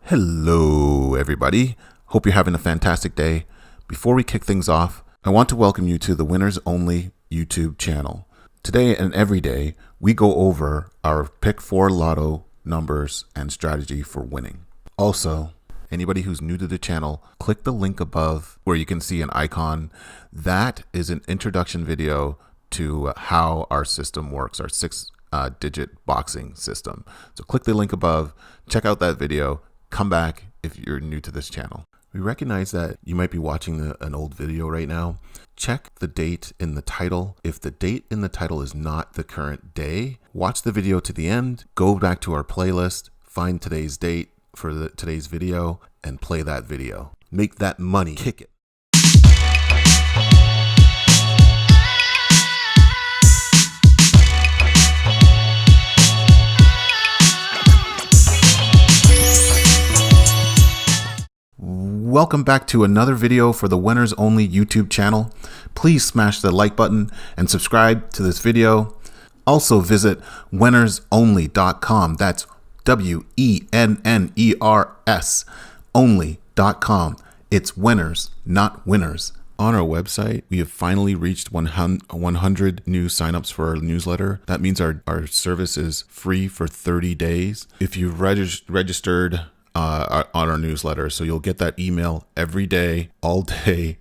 Hello, everybody. Hope you're having a fantastic day. Before we kick things off, I want to welcome you to the Winners Only YouTube channel. Today and every day, we go over our Pick 4 Lotto numbers and strategy for winning. Also, anybody who's new to the channel, click the link above where you can see an icon. That is an introduction video to how our system works, our six-digit boxing system. So click the link above, check out that video. Come back if you're new to this channel. We recognize that you might be watching an old video right now. Check the date in the title. If the date in the title is not the current day, watch the video to the end, go back to our playlist, find today's date for today's video, and play that video. Make that money. Kick it. Welcome back to another video for the Winners Only YouTube channel. Please smash the like button and subscribe to this video. Also visit WENNERSONLY.com. That's WENNERS only.com. It's winners, not winners. On our website, we have finally reached 100 new signups for our newsletter. That means our service is free for 30 days. If you've registered on our newsletter, so you'll get that email every day, all day,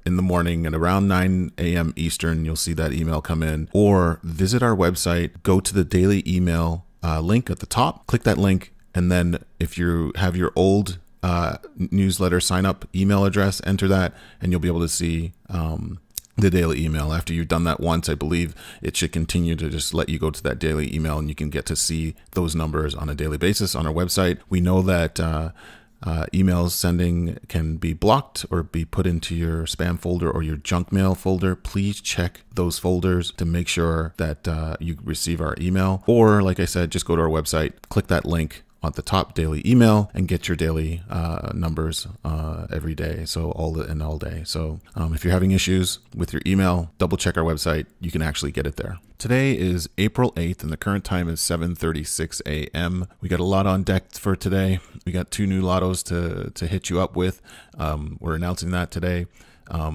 in the morning, and around 9 a.m. Eastern, you'll see that email come in. Or visit our website, go to the daily email link at the top, click that link, and then if you have your old newsletter sign up email address, enter that, and you'll be able to see the daily email. After you've done that once, I believe it should continue to just let you go to that daily email, and you can get to see those numbers on a daily basis on our website. We know that emails sending can be blocked or be put into your spam folder or your junk mail folder. Please check those folders to make sure that you receive our email. Or like I said, just go to our website, click that link at the top, daily email, and get your daily numbers every day, so all day. So if you're having issues with your email, double check our website. You can actually get it there. Today is April 8th, and the current time is 7:36 a.m. We got a lot on deck for today. We got 2 new lottos to hit you up with. We're announcing that today.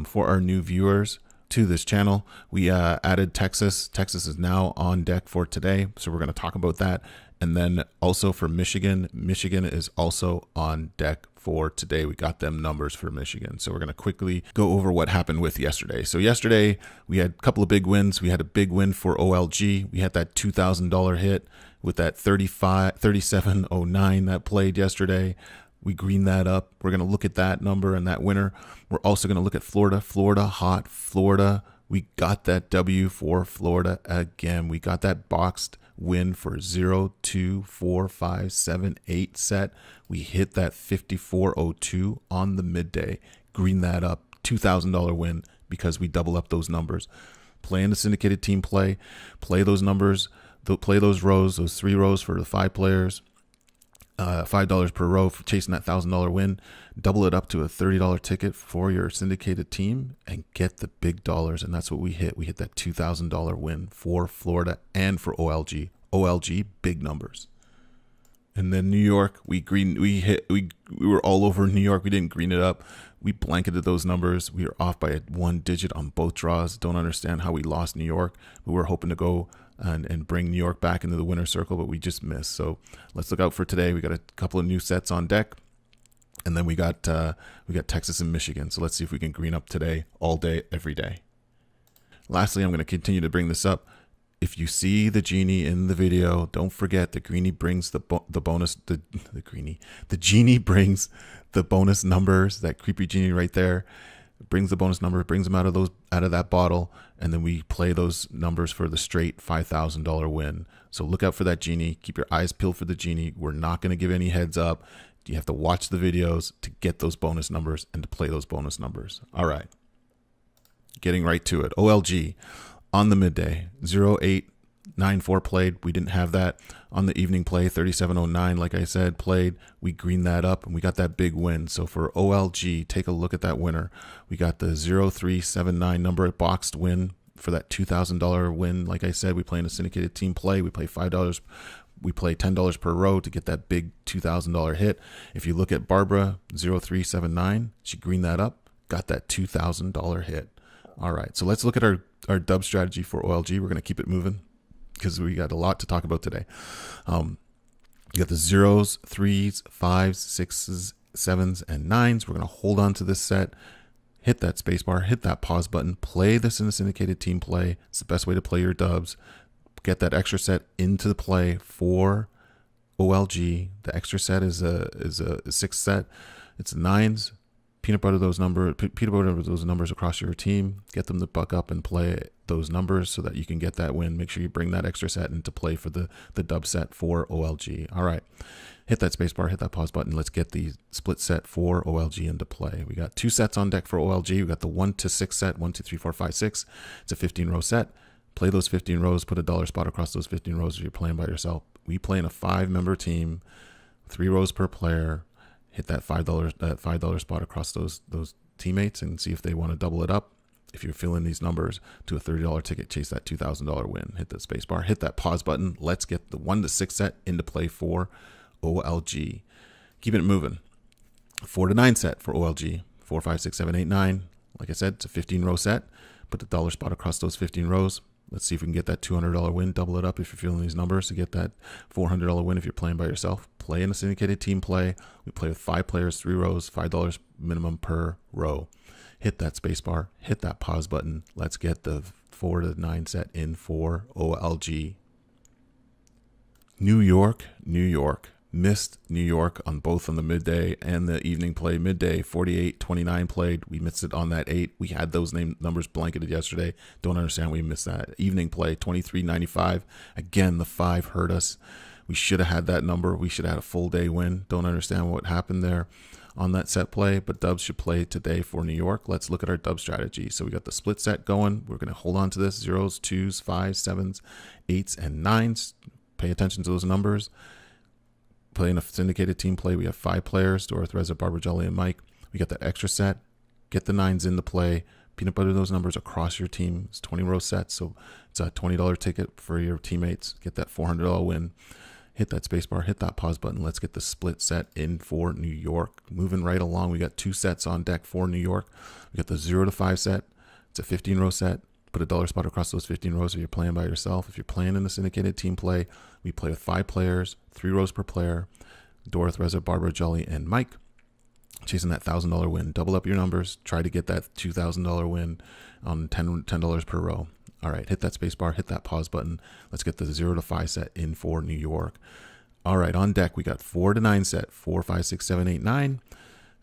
For our new viewers to this channel, we added Texas. Texas is now on deck for today, so we're going to talk about that. And then also for Michigan, Michigan is also on deck for today. We got them numbers for Michigan. So we're going to quickly go over what happened with yesterday. So yesterday we had a couple of big wins. We had a big win for OLG. We had that $2,000 hit with that 3709 that played yesterday. We greened that up. We're going to look at that number and that winner. We're also going to look at Florida. Florida, hot Florida. We got that W for Florida again. We got that boxed win for 0, 2, 4, 5, 7, 8 set. We hit that 5402 on the midday. Green that up. $2,000 win because we double up those numbers. Playing the syndicated team play those numbers, play those rows, those 3 rows for the 5 players. $5 per row for chasing that $1,000 win. Double it up to a $30 ticket for your syndicated team and get the big dollars. And that's what we hit. We hit that $2,000 win for Florida and for OLG. OLG, big numbers. And then New York, we were all over New York. We didn't green it up. We blanketed those numbers. We were off by 1 digit on both draws. Don't understand how we lost New York. We were hoping to go and bring New York back into the winner's circle, but we just missed. So let's look out for today. We got a couple of new sets on deck, and then we got Texas and Michigan. So let's see if we can green up today, all day, every day. Lastly, I'm going to continue to bring this up. If you see the genie in the video, don't forget the greenie brings the bonus. The genie brings the bonus numbers. That creepy genie right there brings the bonus number, brings them out of that bottle, and then we play those numbers for the straight $5,000 win. So look out for that genie. Keep your eyes peeled for the genie. We're not going to give any heads up. You have to watch the videos to get those bonus numbers and to play those bonus numbers. All right, getting right to it. OLG on the midday, 0894 played. We didn't have that. On the evening play, 3709, like I said, played. We greened that up, and we got that big win. So for OLG, take a look at that winner. We got the 0379 number at boxed win for that $2,000 win. Like I said, we play in a syndicated team play. We play $5 We play $10 per row to get that big $2,000 hit. If you look at Barbara 0379, she greened that up, got that $2,000 hit. All right, so let's look at our dub strategy for OLG. We're going to keep it moving because we got a lot to talk about today. You got the 0s, 3s, 5s, 6s, 7s, and 9s. We're going to hold on to this set. Hit that spacebar, hit that pause button, play this in a syndicated team play. It's the best way to play your dubs. Get that extra set into the play for OLG. The extra set is a 6th set. It's 9s. Peanut butter those numbers across your team. Get them to buck up and play those numbers so that you can get that win. Make sure you bring that extra set into play for the dub set for OLG. All right. Hit that spacebar, hit that pause button. Let's get the split set for OLG into play. We got 2 sets on deck for OLG. We got the 1 to 6 set, 1, 2, 3, 4, 5, 6. It's a 15-row set. Play those 15 rows, put a dollar spot across those 15 rows if you're playing by yourself. We play in a 5-member team, 3 rows per player. Hit that $5 spot across those teammates and see if they want to double it up. If you're filling these numbers to a $30 ticket, chase that $2,000 win. Hit the spacebar, hit that pause button. Let's get the 1 to 6 set into play for OLG. Keep it moving. 4 to 9 set for OLG. 4, 5, 6, 7, 8, 9. Like I said, it's a 15-row set. Put the dollar spot across those 15 rows. Let's see if we can get that $200 win. Double it up if you're feeling these numbers to get that $400 win if you're playing by yourself. Play in a syndicated team play. We play with 5 players, 3 rows, $5 minimum per row. Hit that spacebar, hit that pause button. Let's get the 4 to 9 set in for OLG. New York. Missed New York on both on the midday and the evening play. Midday 48-29 played. We missed it on that 8. We had those numbers blanketed yesterday. Don't understand we missed that. Evening play 23-95. Again, the 5 hurt us. We should have had that number. We should have had a full day win. Don't understand what happened there on that set play, but dubs should play today for New York. Let's look at our dub strategy. So we got the split set going. We're going to hold on to this. 0s, 2s, 5s, 7s, 8s, and 9s. Pay attention to those numbers. Playing a syndicated team play, we have 5 players, Dorothy, Reza, Barbara, Jolly, and Mike. We got the extra set. Get the 9s in the play. Peanut butter those numbers across your team. It's 20-row sets, so it's a $20 ticket for your teammates. Get that $400 win. Hit that spacebar, hit that pause button. Let's get the split set in for New York. Moving right along, we got 2 sets on deck for New York. We got the 0 to 5 set. It's a 15-row set. Put a dollar spot across those 15 rows if you're playing by yourself. If you're playing in a syndicated team play, we play with 5 players, 3 rows per player. Dorothy, Reza, Barbara, Jolly, and Mike. Chasing that $1,000 win. Double up your numbers. Try to get that $2,000 win on $10 per row. All right, hit that spacebar, hit that pause button. Let's get the 0 to 5 set in for New York. All right, on deck, we got 4 to 9 set. 4, 5, 6, 7, 8, 9.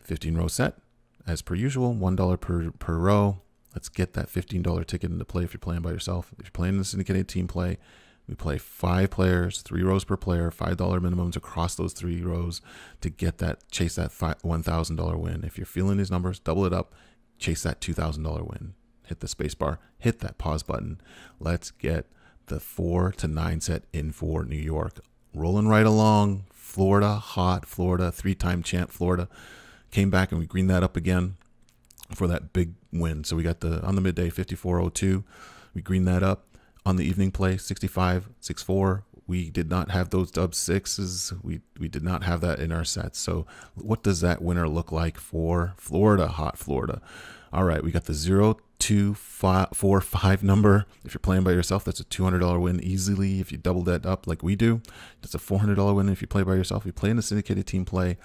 15-row set. As per usual, $1 per row. Let's get that $15 ticket into play if you're playing by yourself. If you're playing in a syndicated team play, we play 5 players, 3 rows per player, $5 minimums across those 3 rows to get that, chase that $1,000 win. If you're feeling these numbers, double it up, chase that $2,000 win. Hit the spacebar, hit that pause button. Let's get the 4 to 9 set in for New York. Rolling right along, Florida, hot Florida, 3-time champ Florida. Came back and we greened that up again for that big win. So we got on the midday 54.02. We greened that up. On the evening play 65-64. We did not have those dub 6s. We did not have that in our sets. So what does that winner look like for Florida, hot Florida? All right, we got the 0, 2, 4, 5 number. If you're playing by yourself, that's a $200 win easily. If you double that up like we do, that's a $400 win if you play by yourself. You play in a syndicated team play.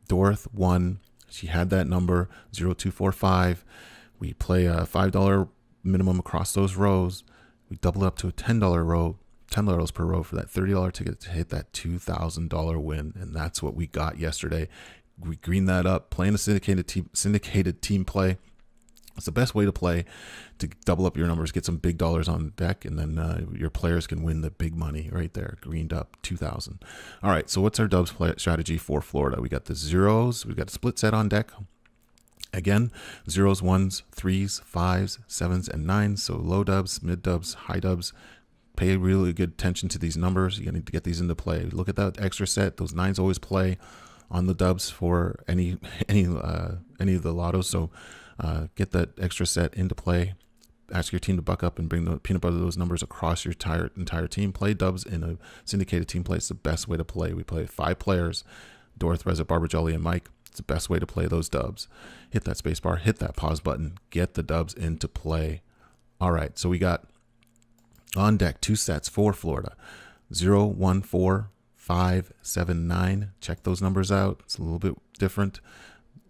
Dorth won. She had that number 0, 2, 4, 5. We play a $5 minimum across those rows. We double it up to a $10 row, $10 per row for that $30 ticket to hit that $2,000 win. And that's what we got yesterday. We greened that up, playing a syndicated team play. It's the best way to play to double up your numbers, get some big dollars on deck, and then your players can win the big money right there. Greened up 2,000. All right, so what's our dubs play strategy for Florida? We got the 0s. We got a split set on deck. Again, 0s, 1s, 3s, 5s, 7s, and 9s. So low dubs, mid dubs, high dubs. Pay really good attention to these numbers. You're going to need to get these into play. Look at that extra set. Those 9s always play on the dubs for any of the lottos. So get that extra set into play. ask your team to buck up and bring the peanut butter those numbers across your entire team. Play dubs in a syndicated team play. It's the best way to play. We play 5 players, Dorothy, Reza, Barbara, Jolly, and Mike. It's the best way to play those dubs. Hit that space bar, hit that pause button, get the dubs into play. All right, so we got on deck 2 sets for Florida. 0, 1, 4, 5, 7, 9. Check those numbers out. It's a little bit different.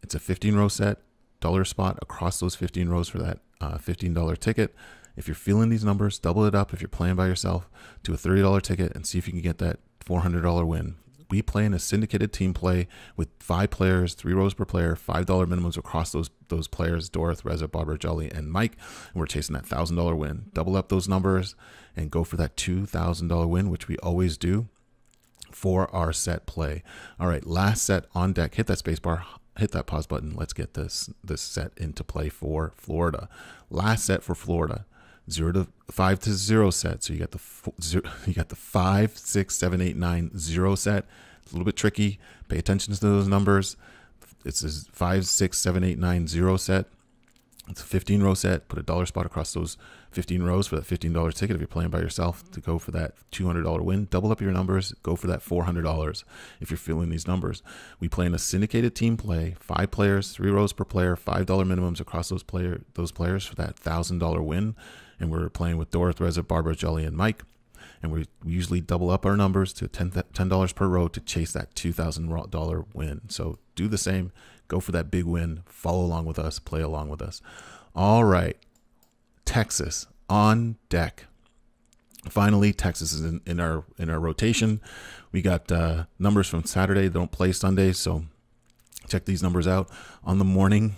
It's a 15-row set, dollar spot across those 15 rows for that $15 ticket. If you're feeling these numbers, double it up if you're playing by yourself to a $30 ticket and see if you can get that $400 win. We play in a syndicated team play with 5 players, 3 rows per player, $5 minimums across those players, Dorothy, Reza, Barbara, Jolly, and Mike. And we're chasing that $1,000 win. Double up those numbers and go for that $2,000 win, which we always do for our set play. All right, last set on deck. Hit that space bar, hit that pause button. Let's get this set into play for Florida. Last set for Florida. 5 to 0 set. So you got the 5, 6, 7, 8, 9, 0 set. It's a little bit tricky. Pay attention to those numbers. It's a 5, 6, 7, 8, 9, 0 set. It's a 15-row set. Put a dollar spot across those 15 rows for that $15 ticket if you're playing by yourself to go for that $200 win. Double up your numbers. Go for that $400 if you're feeling these numbers. We play in a syndicated team play. 5 players, 3 rows per player, $5 minimums across those players for that $1,000 win. And we're playing with Dorothy, Reza, Barbara, Jolly, and Mike. And we usually double up our numbers to $10 per row to chase that $2,000 win. So do the same. Go for that big win. Follow along with us. Play along with us. All right. Texas on deck. Finally, Texas is in our rotation. We got numbers from Saturday. They don't play Sunday, so check these numbers out on the morning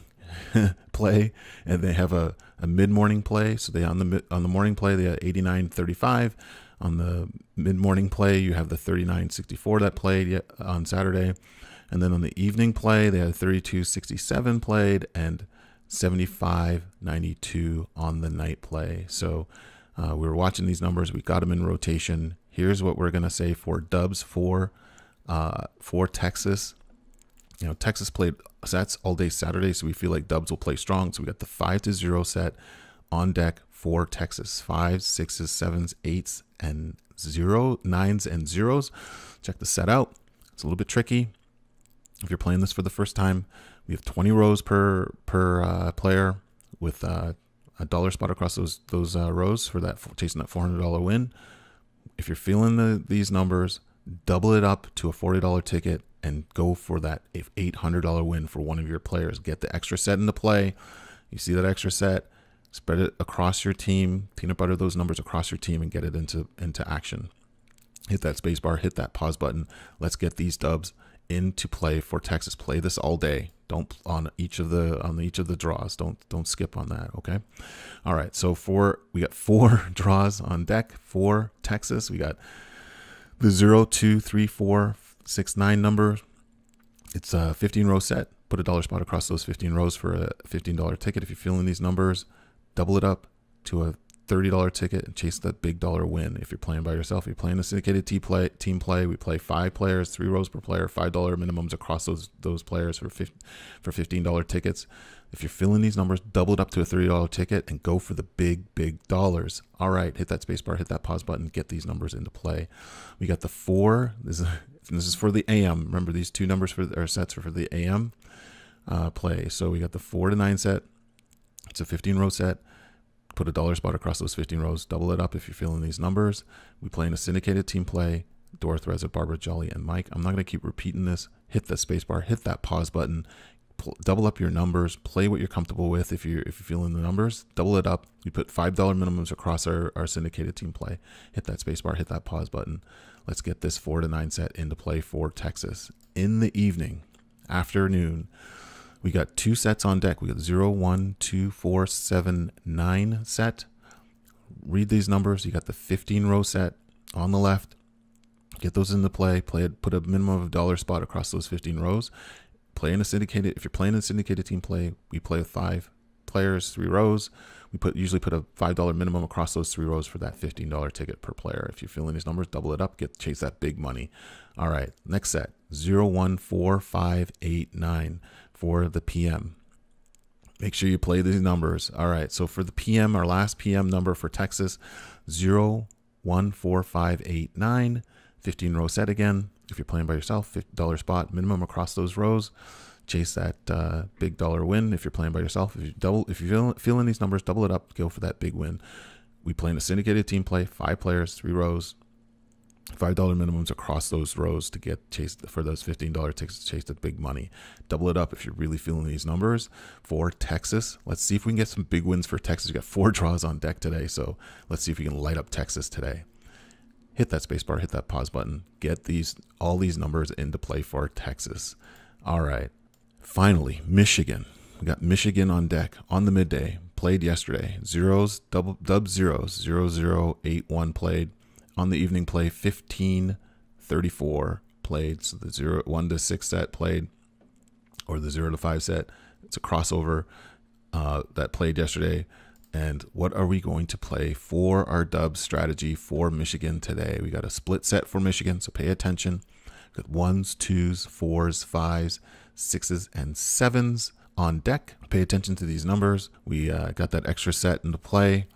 play, and they have a mid-morning play. So they on the morning play they had 89.35. On the mid-morning play you have the 39.64 that played on Saturday, and then on the evening play they had 32.67 played and 75.92 on the night play. So we were watching these numbers. We got them in rotation. Here's what we're gonna say for dubs for Texas. Texas played sets all day Saturday, so we feel like dubs will play strong. So we got the 5 to 0 set on deck for Texas. 5s, 6s, 7s, 8s, and 9s and 0s. Check the set out. It's a little bit tricky. If you're playing this for the first time, we have 20 rows per player with a dollar spot across those rows for that chasing that $400 win. If you're feeling these numbers, double it up to a $40 ticket and go for that $800 win for one of your players. Get the extra set into play. You see that extra set, spread it across your team, peanut butter those numbers across your team and get it into action. Hit that space bar, hit that pause button. Let's get these dubs into play for Texas. Play this all day. Don't on each of the draws. Don't skip on that, okay? All right. So we got 4 draws on deck for Texas. We got the 0, 2, 3, 4, 6, 9 number. It's a 15-row set. Put a dollar spot across those 15 rows for a $15 ticket. If you're feeling these numbers, double it up to a $30 ticket and chase that big dollar win. If you're playing by yourself, you're playing a syndicated team play. We play 5 players, 3 rows per player, $5 minimums across those players for $15 tickets. If you're feeling these numbers, double it up to a $30 ticket and go for the big dollars. All right, hit that space bar, hit that pause button, get these numbers into play. We got the 4. This is for the AM. Remember, these 2 numbers for our sets are for the AM play. So we got the 4 to 9 set. It's a 15-row set. Put a dollar spot across those 15 rows. Double it up if you're feeling these numbers. We play in a syndicated team play. Dorothy, Reza, Barbara, Jolly, and Mike. I'm not going to keep repeating this. Hit that space bar. Hit that pause button. Double up your numbers. Play what you're comfortable with. If you're feeling the numbers, double it up. We put $5 minimums across our syndicated team play. Hit that space bar. Hit that pause button. Let's get this 4 to 9 set into play for Texas. In the evening, afternoon, we got 2 sets on deck. We got 0, 1, 2, 4, 7, 9 set. Read these numbers. You got the 15-row set on the left. Get those into play. Put a minimum of $1 spot across those 15 rows. Play in a syndicated. If you're playing in a syndicated team play, we play with 5 players, 3 rows. We usually put a $5 minimum across those 3 rows for that $15 ticket per player. If you're feeling these numbers, double it up. Chase that big money. All right, next set. 0, 1, 4, 5, 8, 9 for the PM. Make sure you play these numbers. All right. So for the PM, our last PM number for Texas, 014589, 15 row set again. If you're playing by yourself, $50 spot minimum across those rows. Chase that big dollar win. If you're playing by yourself, if you feeling these numbers, double it up, go for that big win. We play in a syndicated team play, 5 players, 3 rows, $5 minimums across those rows to get chased for those $15 tickets to chase the big money. Double it up if you're really feeling these numbers for Texas. Let's see if we can get some big wins for Texas. We got 4 draws on deck today, so let's see if we can light up Texas today. Hit that space bar, hit that pause button, get all these numbers into play for Texas. All right. Finally, Michigan. We got Michigan on deck on the midday. Played yesterday. Zeros, dub zeros. 0081 played. On the evening play, 1534 played. So the 1 to 6 set played, or the 0 to 5 set. It's a crossover that played yesterday. And what are we going to play for our dub strategy for Michigan today? We got a split set for Michigan, so pay attention. Got 1s, 2s, 4s, 5s, 6s, and 7s on deck. Pay attention to these numbers. We got that extra set into play.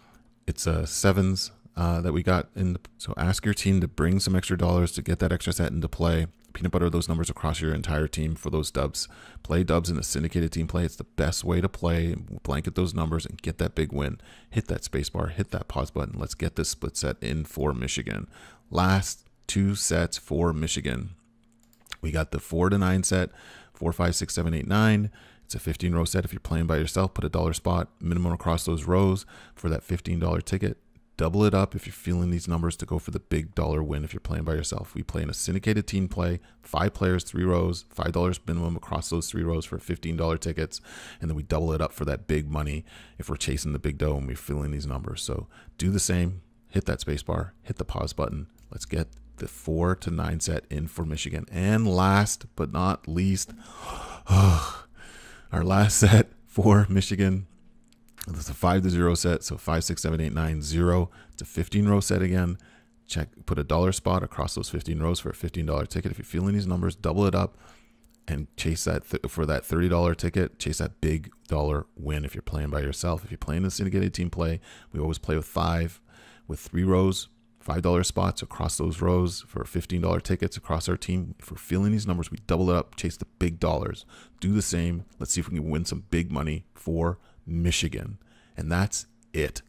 It's 7s that we got in. So ask your team to bring some extra dollars to get that extra set into play. Peanut butter those numbers across your entire team for those dubs. Play dubs in a syndicated team play. It's the best way to play. Blanket those numbers and get that big win. Hit that space bar, hit that pause button. Let's get this split set in for Michigan. Last 2 sets for Michigan. We got the 4 to 9 set, 4, 5, 6, 7, 8, 9. It's a 15 row set. If you're playing by yourself, put $1 spot minimum across those rows for that $15 ticket. Double it up if you're feeling these numbers to go for the big dollar win if you're playing by yourself. We play in a syndicated team play, 5 players, 3 rows, $5 minimum across those 3 rows for $15 tickets. And then we double it up for that big money if we're chasing the big dough and we're feeling these numbers. So do the same, hit that space bar, hit the pause button. Let's get the 4 to 9 set in for Michigan. And last but not least, our last set for Michigan. It's a 5 to 0 set, so 5, 6, 7, 8, 9, 0. It's a 15 row set again. Put $1 spot across those 15 rows for a $15 ticket. If you're feeling these numbers, double it up and chase that for that $30 ticket. Chase that big dollar win if you're playing by yourself. If you're playing a syndicated team play, we always play with 3 rows, $5 spots across those rows for $15 tickets across our team. If we're feeling these numbers, we double it up, chase the big dollars. Do the same. Let's see if we can win some big money for Michigan. And that's it.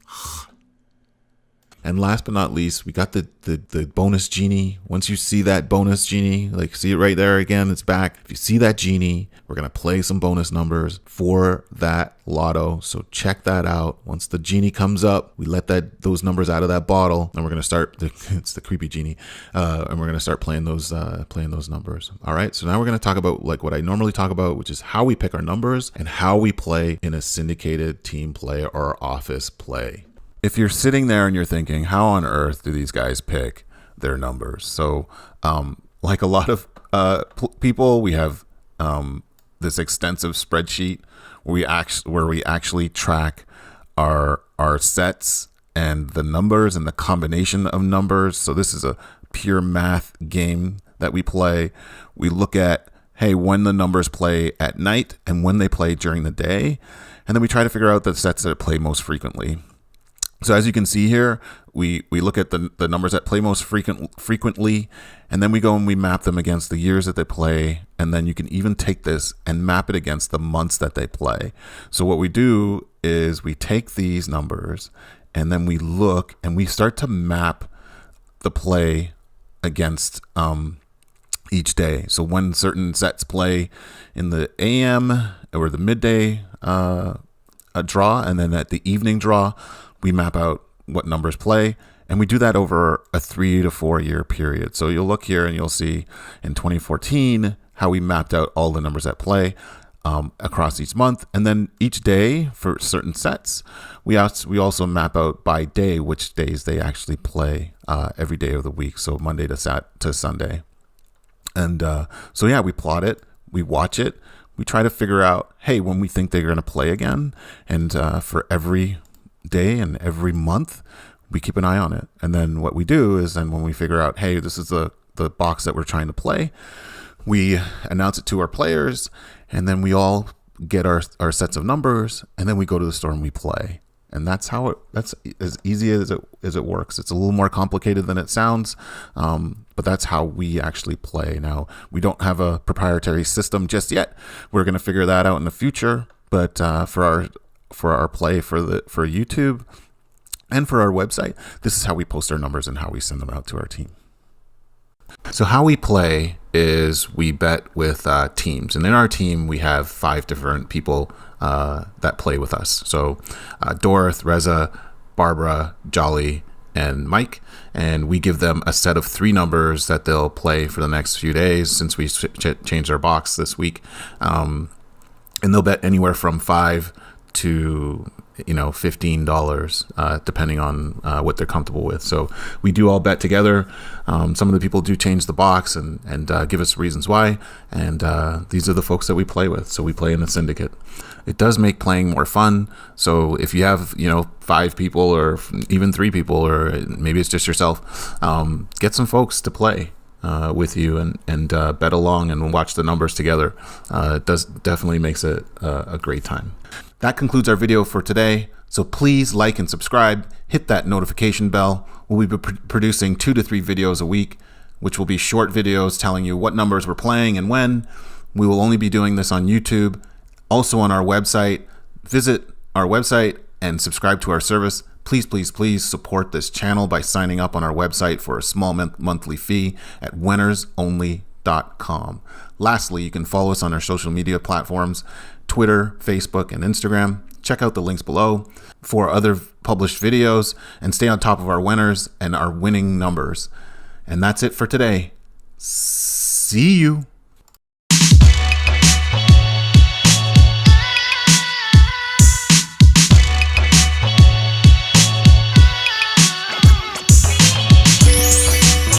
And last but not least, we got the bonus genie. Once you see that bonus genie, like see it right there again, it's back. If you see that genie, we're going to play some bonus numbers for that lotto. So check that out. Once the genie comes up, we let those numbers out of that bottle and we're going to start, it's the creepy genie. And we're going to start playing those numbers. All right. So now we're going to talk about like what I normally talk about, which is how we pick our numbers and how we play in a syndicated team play or office play. If you're sitting there and you're thinking, how on earth do these guys pick their numbers? So like a lot of people, we have this extensive spreadsheet where we actually track our sets and the numbers and the combination of numbers. So this is a pure math game that we play. We look at, hey, when the numbers play at night and when they play during the day. And then we try to figure out the sets that play most frequently. So as you can see here, we look at the numbers that play most frequently, and then we go and we map them against the years that they play, and then you can even take this and map it against the months that they play. So what we do is we take these numbers, and then we look and we start to map the play against each day. So when certain sets play in the AM or the midday draw, and then at the evening draw, we map out what numbers play, and we do that over a 3 to 4 year period. So you'll look here and you'll see in 2014 how we mapped out all the numbers that play across each month, and then each day for certain sets, we also map out by day which days they actually play every day of the week. So Monday to Sunday, and so yeah, we plot it, we watch it, we try to figure out, hey, when we think they're going to play again, and for every day and every month we keep an eye on it. And then what we do is then when we figure out, hey, this is the box that we're trying to play, we announce it to our players, and then we all get our sets of numbers, and then we go to the store and we play. And that's as easy as it works. It's a little more complicated than it sounds, but that's how we actually play. Now, we don't have a proprietary system just yet. We're going to figure that out in the future. But for our play for YouTube and for our website, this is how we post our numbers and how we send them out to our team. So how we play is we bet with teams, and in our team we have 5 different people that play with us. So Dorth, Reza, Barbara, Jolly, and Mike, and we give them a set of 3 numbers that they'll play for the next few days since we changed our box this week, and they'll bet anywhere from $5 to $15, depending on what they're comfortable with. So we do all bet together. Some of the people do change the box and give us reasons why, and these are the folks that we play with. So we play in a syndicate. It does make playing more fun. So if you have 5 people or even 3 people, or maybe it's just yourself, get some folks to play with you and bet along and watch the numbers together. It definitely makes it a great time. That concludes our video for today. So please like and subscribe, hit that notification bell. We'll be producing 2 to 3 videos a week, which will be short videos telling you what numbers we're playing and when. We will only be doing this on YouTube. Also on our website. Visit our website and subscribe to our service. Please, please, please support this channel by signing up on our website for a small monthly fee at WENNERSONLY.com. Lastly, you can follow us on our social media platforms, Twitter, Facebook, and Instagram. Check out the links below for other published videos and stay on top of our winners and our winning numbers. And that's it for today. See you.